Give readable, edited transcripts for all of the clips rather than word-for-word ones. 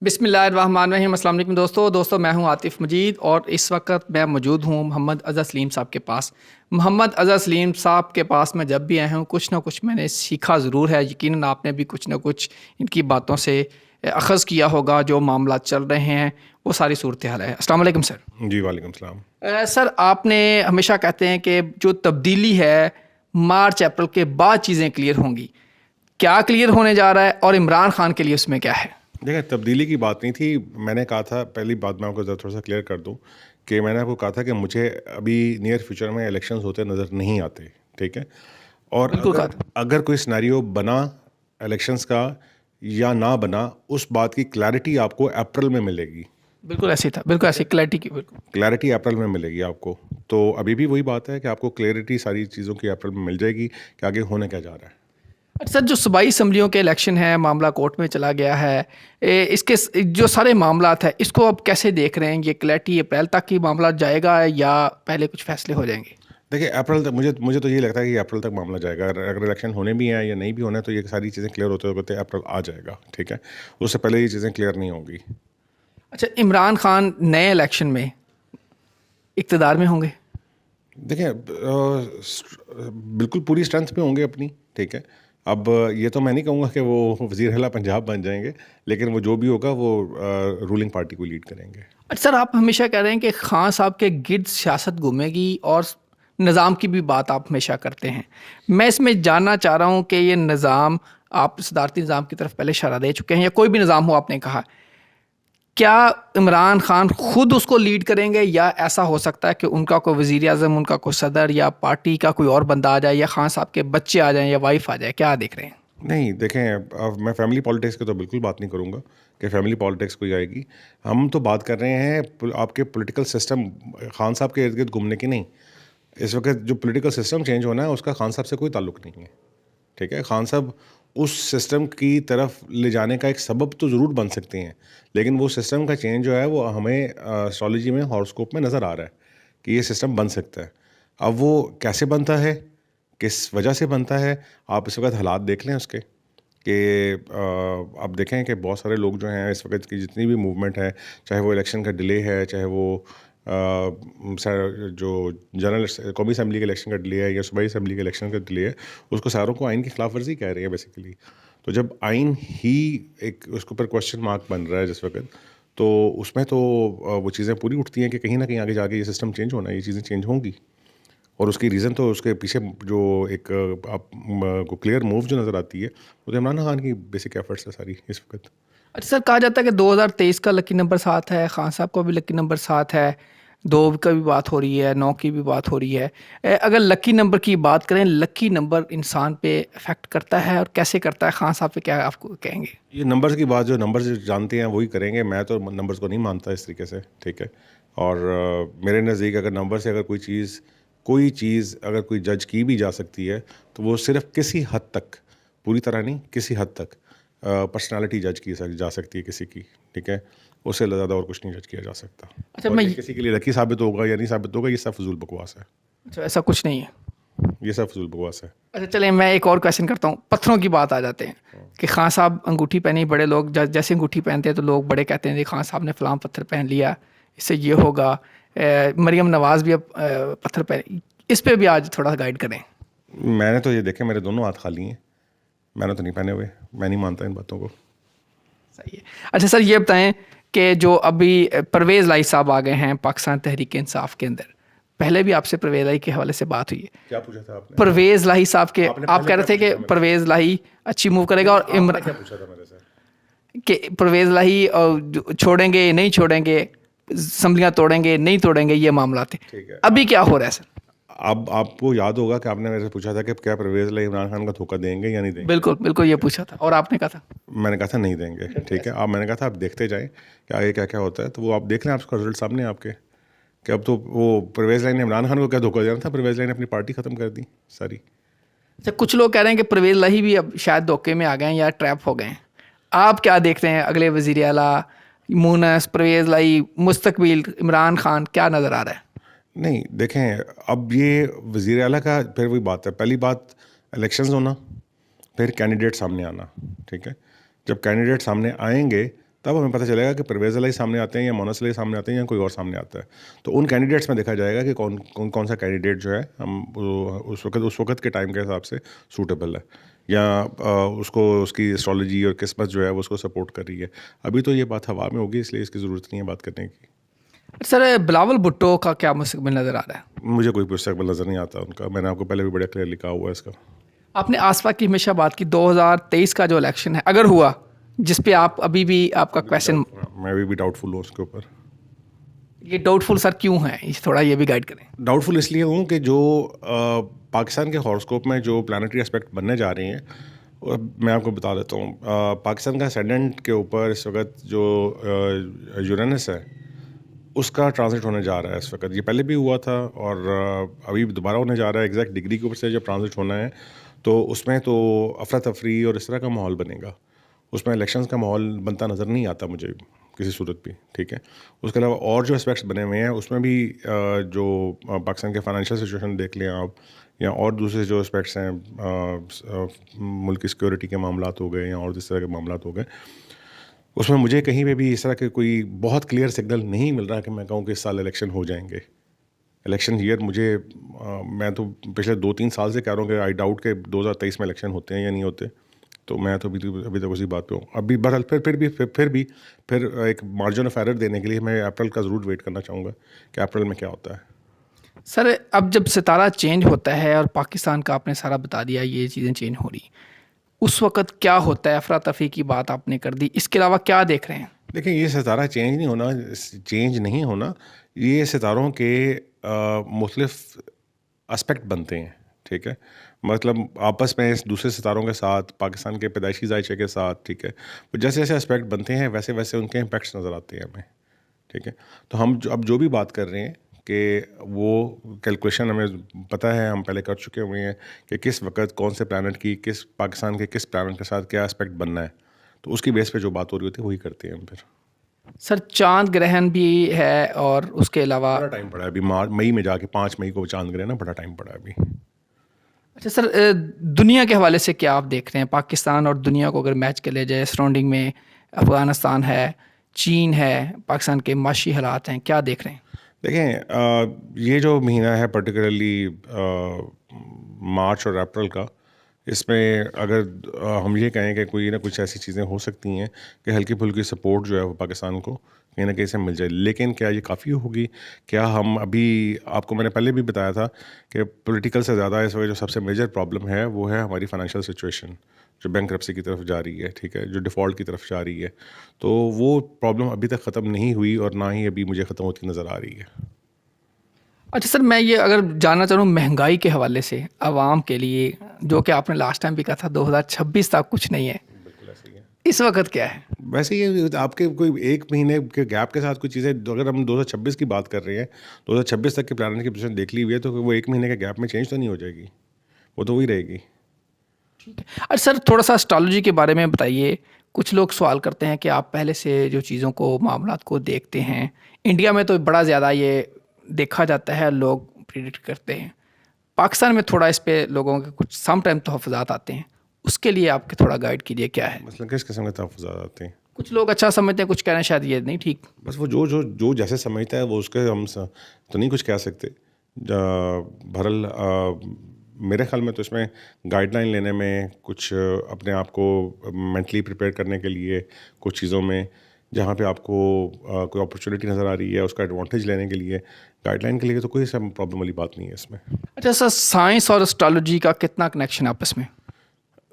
بسم اللہ الرحمن الرحیم. السلام علیکم دوستوں میں ہوں عاطف مجید اور اس وقت میں موجود ہوں محمد اظہر سلیم صاحب کے پاس. محمد اظہر سلیم صاحب کے پاس میں جب بھی آیا ہوں کچھ نہ کچھ میں نے سیکھا ضرور ہے. یقیناً آپ نے بھی کچھ نہ کچھ ان کی باتوں سے اخذ کیا ہوگا. جو معاملات چل رہے ہیں وہ ساری صورتحال ہے. السلام علیکم سر. جی وعلیکم السلام. سر آپ نے ہمیشہ کہتے ہیں کہ جو تبدیلی ہے مارچ اپریل کے بعد چیزیں کلیئر ہوں گی. کیا کلیئر ہونے جا رہا ہے اور عمران خان کے لیے اس میں کیا ہے؟ دیکھیں تبدیلی کی بات نہیں تھی. میں نے کہا تھا پہلی بات میں آپ کو تھوڑا سا کلیئر کر دوں کہ میں نے آپ کو کہا تھا کہ مجھے ابھی نیئر فیوچر میں الیکشنز ہوتے نظر نہیں آتے. ٹھیک ہے. اور اگر کوئی سنیریو بنا الیکشنز کا یا نہ بنا اس بات کی کلیئرٹی آپ کو اپریل میں ملے گی. بالکل ایسے تھا, بالکل ایسی کلیئرٹی کی کلیئرٹی اپریل میں ملے گی آپ کو. تو ابھی بھی وہی بات ہے کہ آپ کو کلیئرٹی ساری چیزوں کی اپریل میں مل جائے گی کہ آگے ہونے کیا جا رہا ہے. سر جو صوبائی اسمبلیوں کے الیکشن ہے معاملہ کورٹ میں چلا گیا ہے, اس کے جو سارے معاملات ہیں اس کو اب کیسے دیکھ رہے ہیں؟ یہ کلیئرٹی اپریل تک کی معاملات جائے گا یا پہلے کچھ فیصلے ہو جائیں گے؟ دیکھیں اپریل تک مجھے تو یہ لگتا ہے کہ اپریل تک معاملہ جائے گا. اگر الیکشن ہونے بھی ہیں یا نہیں بھی ہونا ہے تو یہ ساری چیزیں کلیئر ہوتے ہوتے اپریل آ جائے گا. ٹھیک ہے. اس سے پہلے یہ چیزیں کلیئر نہیں ہوں گی. اچھا, عمران خان نئے الیکشن میں اقتدار میں ہوں گے؟ دیکھیں بالکل پوری اسٹرینتھ پہ ہوں گے اپنی. ٹھیک ہے. اب یہ تو میں نہیں کہوں گا کہ وہ وزیر اعلیٰ پنجاب بن جائیں گے, لیکن وہ جو بھی ہوگا وہ رولنگ پارٹی کو لیڈ کریں گے. اچھا سر, آپ ہمیشہ کہہ رہے ہیں کہ خان صاحب کے گرد سیاست گھومے گی اور نظام کی بھی بات آپ ہمیشہ کرتے ہیں. میں اس میں جاننا چاہ رہا ہوں کہ یہ نظام, آپ صدارتی نظام کی طرف پہلے اشارہ دے چکے ہیں یا کوئی بھی نظام ہو, آپ نے کہا کیا عمران خان خود اس کو لیڈ کریں گے یا ایسا ہو سکتا ہے کہ ان کا کوئی وزیر اعظم, ان کا کوئی صدر یا پارٹی کا کوئی اور بندہ آ جائے یا خان صاحب کے بچے آ جائیں یا وائف آ جائے؟ کیا دیکھ رہے ہیں؟ نہیں دیکھیں, میں فیملی پالیٹکس کی تو بالکل بات نہیں کروں گا کہ فیملی پالیٹکس کوئی آئے گی. ہم تو بات کر رہے ہیں آپ کے پولیٹیکل سسٹم خان صاحب کے ارد گرد گھومنے کی نہیں. اس وقت جو پولیٹیکل سسٹم چینج ہونا ہے اس کا خان صاحب سے کوئی تعلق نہیں ہے. ٹھیک ہے. خان صاحب اس سسٹم کی طرف لے جانے کا ایک سبب تو ضرور بن سکتے ہیں, لیکن وہ سسٹم کا چینج جو ہے وہ ہمیں اسٹرالوجی میں ہاروسکوپ میں نظر آ رہا ہے کہ یہ سسٹم بن سکتا ہے. اب وہ کیسے بنتا ہے, کس وجہ سے بنتا ہے, آپ اس وقت حالات دیکھ لیں اس کے کہ آپ دیکھیں کہ بہت سارے لوگ جو ہیں اس وقت کی جتنی بھی موومنٹ ہے, چاہے وہ الیکشن کا ڈیلے ہے, چاہے وہ جو جنرل قومی اسمبلی کے الیکشن کا ڈیلے ہے یا صوبائی اسمبلی کے الیکشن کا ڈیلے ہے, اس کو ساروں کو آئین کی خلاف ورزی کہہ رہے ہیں بیسیکلی. تو جب آئین ہی ایک اس کے اوپر کوشچن مارک بن رہا ہے جس وقت, تو اس میں تو وہ چیزیں پوری اٹھتی ہیں کہ کہیں نہ کہیں آگے جا کے یہ سسٹم چینج ہونا ہے, یہ چیزیں چینج ہوں گی. اور اس کی ریزن تو اس کے پیچھے جو ایک آپ کو کلیئر موو جو نظر آتی ہے وہ تو عمران خان کی بیسک ایفرٹس ہے ساری اس وقت. اچھا سر, کہا جاتا ہے کہ 2023 کا لکی نمبر 7 ہے, خان صاحب کو بھی لکی نمبر 7 ہے, 2 کا بھی بات ہو رہی ہے, 9 کی بھی بات ہو رہی ہے. اگر لکی نمبر کی بات کریں, لکی نمبر انسان پہ افیکٹ کرتا ہے اور کیسے کرتا ہے؟ خان صاحب پہ کیا آپ کو کہیں گے؟ یہ نمبرز کی بات جو نمبرز جانتے ہیں وہی کریں گے. میں تو نمبرز کو نہیں مانتا اس طریقے سے. ٹھیک ہے. اور میرے نزدیک اگر نمبر سے اگر کوئی چیز اگر کوئی جج کی بھی جا سکتی ہے تو وہ صرف کسی حد تک, پوری طرح نہیں, کسی حد تک پرسنالٹی جج کی جا سکتی ہے کسی کی. ٹھیک ہے. اس سے زیادہ اور کچھ نہیں جج کیا جا سکتا. اچھا, اور کسی کے لیے لکی ثابت ہوگا یا نہیں ثابت ہوگا, یہ سب فضول بکواس ہے. اچھا, ایسا کچھ نہیں ہے, یہ سب فضول بکواس ہے. اچھا چلیں میں ایک اور کویشچن کرتا ہوں. پتھروں کی بات آ جاتے ہیں کہ خان صاحب انگوٹھی پہنی, بڑے لوگ جیسے انگوٹھی پہنتے ہیں تو لوگ بڑے کہتے ہیں خان صاحب نے فلاں پتھر پہن لیا, اس سے یہ ہوگا. مریم نواز بھی اب پتھر پہن, اس پہ بھی آج تھوڑا گائیڈ کریں. میں نے تو یہ دیکھا میرے دونوں ہاتھ خالی ہیں, میں نے تو نہیں پہنے ہوئے, میں نہیں مانتا ان باتوں کو. صحیح ہے. اچھا سر, یہ بتائیں کہ جو ابھی پرویز لائی صاحب آ گئے ہیں پاکستان تحریک انصاف کے اندر, پہلے بھی آپ سے پرویز لائی کے حوالے سے بات ہوئی ہے. کیا پوچھا تھا آپ نے؟ پرویز لاہی صاحب کے آپ کہہ رہے تھے کہ پرویز لاہی اچھی موو کرے گا, اور کیا پوچھا تھا میرے سے کہ پرویز لاہی چھوڑیں گے نہیں چھوڑیں گے, اسمبلیاں توڑیں گے نہیں توڑیں گے, یہ معاملات ہیں. ابھی کیا ہو رہا ہے سر؟ اب آپ کو یاد ہوگا کہ آپ نے میرے سے پوچھا تھا کہ کیا پرویز لائی عمران خان کا دھوکہ دیں گے یا نہیں دیں گے. بالکل بالکل یہ پوچھا تھا, اور آپ نے کہا تھا, میں نے کہا تھا نہیں دیں گے. ٹھیک ہے. اب میں نے کہا تھا آپ دیکھتے جائیں کہ آگے کیا کیا ہوتا ہے, تو وہ آپ دیکھ لیں, آپ کا رزلٹ سامنے آپ کے, کہ اب تو وہ پرویز لائی نے عمران خان کو کیا دھوکہ دینا تھا, پرویز لائی نے اپنی پارٹی ختم کر دی ساری. اچھا, کچھ لوگ کہہ رہے ہیں کہ پرویز لاہی بھی اب شاید دھوکے میں آ گئے ہیں یا ٹریپ ہو گئے ہیں. آپ کیا دیکھتے ہیں اگلے وزیر اعلیٰ مونس, پرویز لائی, مستقبل عمران خان کیا نظر آ رہا ہے؟ نہیں دیکھیں, اب یہ وزیر اعلیٰ کا پھر وہی بات ہے. پہلی بات الیکشنز ہونا, پھر کینڈیڈیٹ سامنے آنا. ٹھیک ہے. جب کینڈیڈیٹ سامنے آئیں گے تب ہمیں پتہ چلے گا کہ پرویز الہی سامنے آتے ہیں یا مونس الہی سامنے آتے ہیں یا کوئی اور سامنے آتا ہے. تو ان کینڈیڈیٹس میں دیکھا جائے گا کہ کون سا کینڈیڈیٹ جو ہے ہم اس وقت کے ٹائم کے حساب سے سوٹیبل ہے, یا اس کو اس کی اسٹرالوجی اور قسمت جو ہے وہ اس کو سپورٹ کر رہی ہے. ابھی تو یہ بات ہوا میں ہوگی, اس لیے اس کی ضرورت نہیں ہے بات کرنے کی. سر بلاول بھٹو کا کیا مستقبل نظر آ رہا ہے؟ مجھے کوئی مستقبل نظر نہیں آتا ان کا. میں نے آپ کو پہلے بھی بڑے کلیئرلی کہا ہوا ہے اس کا. آپ نے آسفا کی ہمیشہ بات کی 2023 کا جو الیکشن ہے اگر ہوا, جس پہ آپ ابھی بھی آپ کا کویشچن, میں ابھی بھی ڈاؤٹ فل ہوں اس کے اوپر. یہ ڈاؤٹ فل سر کیوں ہے, تھوڑا یہ بھی گائڈ کریں. ڈاؤٹ فل اس لیے ہوں کہ جو پاکستان کے ہاراسکوپ میں جو پلانٹری اسپیکٹ بننے جا رہی ہیں, میں آپ کو بتا دیتا ہوں. پاکستان کا اسینڈنٹ کے اوپر اس وقت جو یورینس ہے اس کا ٹرانزٹ ہونے جا رہا ہے اس وقت. یہ پہلے بھی ہوا تھا اور ابھی دوبارہ ہونے جا رہا ہے. ایگزیکٹ ڈگری کے اوپر سے جب ٹرانزٹ ہونا ہے تو اس میں تو افراتفری اور اس طرح کا ماحول بنے گا. اس میں الیکشنز کا ماحول بنتا نظر نہیں آتا مجھے کسی صورت بھی. ٹھیک ہے, اس کے علاوہ اور جو اسپیکٹس بنے ہوئے ہیں اس میں بھی جو پاکستان کے فائنینشیل سچویشن دیکھ لیں آپ, یا اور دوسرے جو اسپیکٹس ہیں, ملک کی سیکورٹی کے معاملات ہو گئے یا اور اس طرح کے معاملات ہو گئے, اس میں مجھے کہیں پہ بھی اس طرح کے کوئی بہت کلیئر سگنل نہیں مل رہا کہ میں کہوں کہ اس سال الیکشن ہو جائیں گے. الیکشن ایئر مجھے, میں تو پچھلے 2-3 سال سے کہہ رہا ہوں کہ آئی ڈاؤٹ کہ 2023 میں الیکشن ہوتے ہیں یا نہیں ہوتے. تو میں تو ابھی تک اسی بات پہ ہوں. ابھی بہرحال پھر ایک مارجن آف ایرر دینے کے لیے میں اپریل کا ضرور ویٹ کرنا چاہوں گا کہ اپریل میں کیا ہوتا ہے. سر اب جب ستارہ چینج ہوتا ہے اور پاکستان کا آپ نے سارا بتا دیا یہ چیزیں چینج ہو رہی, اس وقت کیا ہوتا ہے؟ افراتفری کی بات آپ نے کر دی, اس کے علاوہ کیا دیکھ رہے ہیں؟ دیکھیں, یہ ستارہ چینج نہیں ہونا, یہ ستاروں کے مختلف اسپیکٹ بنتے ہیں. ٹھیک ہے, مطلب آپس میں دوسرے ستاروں کے ساتھ, پاکستان کے پیدائشی ذائچے کے ساتھ, ٹھیک ہے, جیسے جیسے اسپیکٹ بنتے ہیں ویسے ویسے ان کے امپیکٹس نظر آتے ہیں ہمیں. ٹھیک ہے, تو ہم اب جو بھی بات کر رہے ہیں کہ وہ کیلکولیشن ہمیں پتہ ہے, ہم پہلے کر چکے ہوئے ہیں کہ کس وقت کون سے پلانٹ کی پاکستان کے کس پلانٹ کے ساتھ کیا اسپیکٹ بننا ہے, تو اس کی بیس پہ جو بات ہو رہی ہوتی ہے وہی کرتے ہیں ہم. پھر سر چاند گرہن بھی ہے اور اس کے علاوہ بڑا ٹائم پڑا ہے ابھی. مئی میں جا کے 5 مئی کو چاند گرہن ہے, بڑا ٹائم پڑا ہے ابھی. اچھا سر, دنیا کے حوالے سے کیا آپ دیکھ رہے ہیں؟ پاکستان اور دنیا کو اگر میچ کر لیا جائے, سراؤنڈنگ میں افغانستان ہے, چین ہے, پاکستان کے معاشی حالات ہیں, کیا دیکھ رہے ہیں؟ دیکھیں, یہ جو مہینہ ہے پرٹیکولرلی مارچ اور اپریل کا, اس میں اگر ہم یہ کہیں کہ کوئی نہ کچھ ایسی چیزیں ہو سکتی ہیں کہ ہلکی پھلکی سپورٹ جو ہے وہ پاکستان کو کہیں نہ کہیں سے مل جائے. لیکن کیا یہ کافی ہوگی؟ کیا ہم ابھی, آپ کو میں نے پہلے بھی بتایا تھا کہ پولیٹیکل سے زیادہ اس وقت جو سب سے میجر پرابلم ہے وہ ہے ہماری فائنینشیل سچویشن جو بینکرپسی کی طرف جا رہی ہے. ٹھیک ہے, جو ڈیفالٹ کی طرف جا رہی ہے, تو وہ پرابلم ابھی تک ختم نہیں ہوئی اور نہ ہی ابھی مجھے ختم ہوتی نظر آ رہی ہے. اچھا سر, میں یہ اگر جاننا چاہوں مہنگائی کے حوالے سے عوام کے لیے, جو کہ آپ نے لاسٹ ٹائم بھی کہا تھا 2026 تک کچھ نہیں ہے, بالکل ایسے ہی ہے. اس وقت کیا ہے؟ ویسے یہ آپ کے کوئی 1 مہینے کے گیپ کے ساتھ کچھ چیزیں, اگر ہم 2026 کی بات کر رہے ہیں, 2026 تک کے پلانٹ کی پوزیشن دیکھ لی ہوئی ہے, تو وہ 1 مہینے کے گیپ میں چینج تو نہیں ہو جائے گی, وہ تو وہی رہے گی. اچھا سر, تھوڑا سا اسٹرالوجی کے بارے میں بتائیے. کچھ لوگ سوال کرتے ہیں کہ آپ پہلے سے جو چیزوں کو, معاملات کو دیکھتے ہیں. انڈیا میں تو بڑا زیادہ یہ دیکھا جاتا ہے, لوگ پریڈکٹ کرتے ہیں. پاکستان میں تھوڑا اس پہ لوگوں کے کچھ سم ٹائم تحفظات آتے ہیں, اس کے لیے آپ کے تھوڑا گائیڈ کیجیے کیا ہے؟ مثلاً کس قسم کے تحفظات آتے ہیں؟ کچھ لوگ اچھا سمجھتے ہیں, کچھ کہنا شاید یہ نہیں ٹھیک. بس وہ جو جیسے سمجھتا ہے وہ اس کے, ہم تو نہیں کچھ کہہ سکتے. بہرحال میرے خیال میں تو اس میں گائیڈ لائن لینے میں, کچھ اپنے آپ کو مینٹلی پریپیئر کرنے کے لیے, کچھ چیزوں میں جہاں پہ آپ کو کوئی اپرچونیٹی نظر آ رہی ہے اس کا ایڈوانٹیج لینے کے لیے, گائیڈ لائن کے لیے تو کوئی سب پرابلم والی بات نہیں ہے اس میں. اچھا سر, سائنس اور اسٹرالوجی کا کتنا کنیکشن آپس میں؟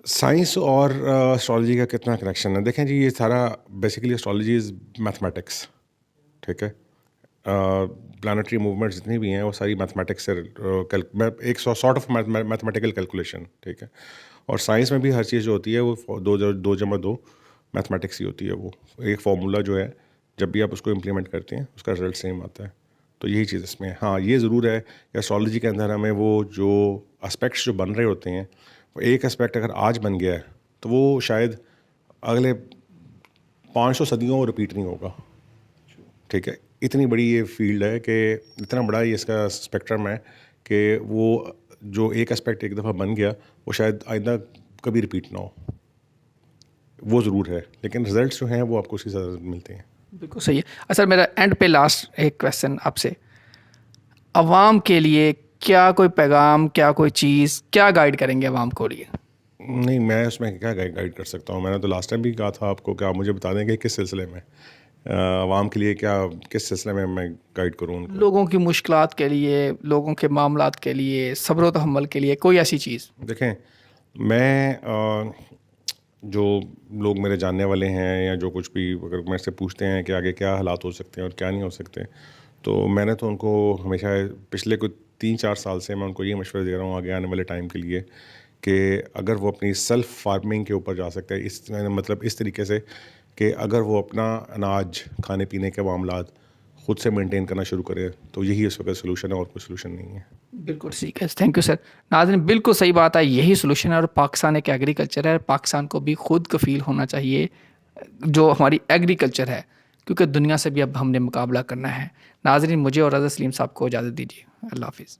سائنس اور اسٹرالوجی کا کتنا کنیکشن ہے؟ دیکھیں جی, یہ سارا بیسیکلی اسٹرالوجی از میتھمیٹکس. ٹھیک ہے, پلانٹری موومنٹ جتنی بھی ہیں وہ ساری میتھمیٹکس سے, ایک سارٹ آف میتھمیٹیکل کیلکولیشن. ٹھیک ہے, اور سائنس میں بھی ہر چیز جو ہوتی ہے وہ 2+2 میتھمیٹکس ہی ہوتی ہے. وہ ایک فارمولا جو ہے جب بھی آپ اس کو امپلیمنٹ کرتے ہیں اس کا رزلٹ سیم آتا ہے. تو یہی چیز اس میں. ہاں یہ ضرور ہے کہ اسٹرالوجی کے اندر ہمیں وہ جو اسپیکٹس جو بن رہے ہوتے ہیں, وہ ایک اسپیکٹ اگر آج بن گیا ہے تو وہ شاید اگلے 500 صدیوں میں رپیٹ نہیں ہوگا. ٹھیک ہے, اتنی بڑی یہ فیلڈ ہے کہ اتنا بڑا یہ اس کا اسپیکٹرم ہے کہ وہ جو ایک اسپیکٹ ایک دفعہ بن گیا وہ شاید آئندہ کبھی رپیٹ نہ ہو. وہ ضرور ہے، لیکن رزلٹس جو ہیں وہ آپ کو اسی طرح ملتے ہیں. بالکل صحیح ہے. سر میرا اینڈ پہ لاسٹ ایک کویشچن آپ سے، عوام کے لیے کیا کوئی پیغام، کیا کوئی چیز، کیا گائیڈ کریں گے عوام کو لیے؟ نہیں، میں اس میں کیا گائیڈ کر سکتا ہوں. میں نے تو لاسٹ ٹائم بھی کہا تھا آپ کو کہ آپ مجھے بتا دیں کہ کس سلسلے میں عوام کے لیے کس سلسلے میں گائیڈ کروں ان کو. لوگوں کی مشکلات کے لیے، لوگوں کے معاملات کے لیے، صبر و تحمل کے لیے، کوئی ایسی چیز. دیکھیں، میں جو لوگ میرے جاننے والے ہیں یا جو کچھ بھی اگر میرے سے پوچھتے ہیں کہ آگے کیا حالات ہو سکتے ہیں اور کیا نہیں ہو سکتے، تو میں نے تو ان کو ہمیشہ پچھلے کوئی 3-4 سال سے میں ان کو یہ مشورہ دے رہا ہوں آگے آنے والے ٹائم کے لیے کہ اگر وہ اپنی سیلف فارمنگ کے اوپر جا سکتے ہیں، مطلب اس طریقے سے کہ اگر وہ اپنا اناج، کھانے پینے کے معاملات خود سے مینٹین کرنا شروع کرے، تو یہی اس وقت سلوشن ہے اور کوئی سلوشن نہیں ہے. بالکل ٹھیک ہے. Thank you sir. ناظرین بالکل صحیح بات ہے، یہی سلوشن ہے. اور پاکستان ایک ایگریکلچر ہے، پاکستان کو بھی خود کفیل ہونا چاہیے جو ہماری ایگریکلچر ہے، کیونکہ دنیا سے بھی اب ہم نے مقابلہ کرنا ہے. ناظرین مجھے اور رضا سلیم صاحب کو اجازت دیجیے. اللہ حافظ.